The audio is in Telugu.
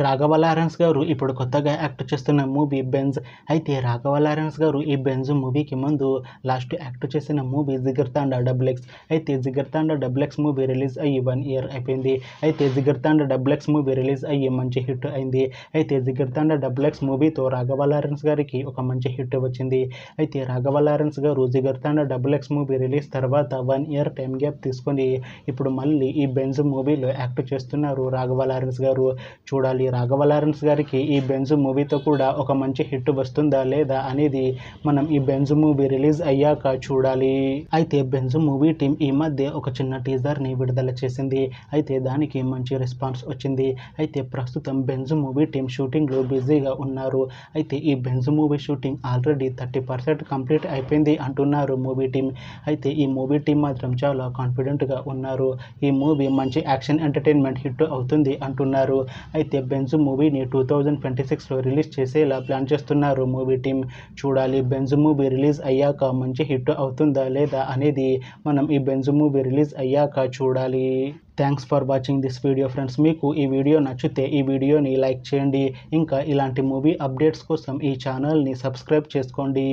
రాఘవ లారెన్స్ గారు ఇప్పుడు కొత్తగా యాక్ట్ చేస్తున్న మూవీ బెంజ్. అయితే రాఘవ లారెన్స్ గారు ఈ బెంజ్ మూవీకి ముందు లాస్ట్ యాక్ట్ చేసిన మూవీ జిగర్తాండా డబుల్ ఎక్స్. అయితే Jigarthanda double X movie release అయ్యి 1 year అయిపోయింది. అయితే Jigarthanda double X movie release అయ్యి మంచి హిట్ అయింది. అయితే జిగర్తాండా డబుల్ ఎక్స్ మూవీతో రాఘవ లారెన్స్ గారికి ఒక మంచి హిట్ వచ్చింది. అయితే రాఘవ లారెన్స్ గారు Jigarthanda double X movie release తర్వాత 1 year టైం గ్యాప్ తీసుకొని ఇప్పుడు మళ్ళీ ఈ బెంజ్ మూవీలో యాక్ట్ చేస్తున్నారు రాఘవ లారెన్స్ గారు. చూడాలి రాఘవ లారెన్స్ గారికి ఈ బెంజ్ మూవీతో కూడా ఒక మంచి హిట్ వస్తుందా లేదా అనేది మనం ఈ బెంజ్ మూవీ రిలీజ్ అయ్యాక చూడాలి. అయితే బెంజ్ మూవీ టీం ఈ మధ్య ఒక చిన్న టీజర్ని విడుదల చేసింది. అయితే దానికి మంచి రెస్పాన్స్ వచ్చింది. అయితే ప్రస్తుతం బెంజ్ మూవీ టీం షూటింగ్లో బిజీగా ఉన్నారు. అయితే ఈ Benz movie shooting already 30% complete అయిపోయింది అంటున్నారు మూవీ టీం. అయితే ఈ మూవీ టీం మాత్రం చాలా కాన్ఫిడెంట్గా ఉన్నారు. ఈ మూవీ మంచి యాక్షన్ ఎంటర్టైన్మెంట్ హిట్ అవుతుంది అంటున్నారు. అయితే బెంజ్ మూవీని 2026లో రిలీజ్ చేసేలా ప్లాన్ చేస్తున్నారు మూవీ టీం. చూడాలి బెంజ్ మూవీ రిలీజ్ అయ్యాక మంచి హిట్ అవుతుందా లేదా అనేది మనం ఈ బెంజ్ మూవీ రిలీజ్ అయ్యాక చూడాలి. Thanks for watching this video friends. మీకు ఈ వీడియో నచ్చితే ఈ వీడియోని లైక్ చేయండి. ఇంకా ఇలాంటి మూవీ అప్డేట్స్ కోసం ఈ ఛానల్ని సబ్స్క్రైబ్ చేసుకోండి.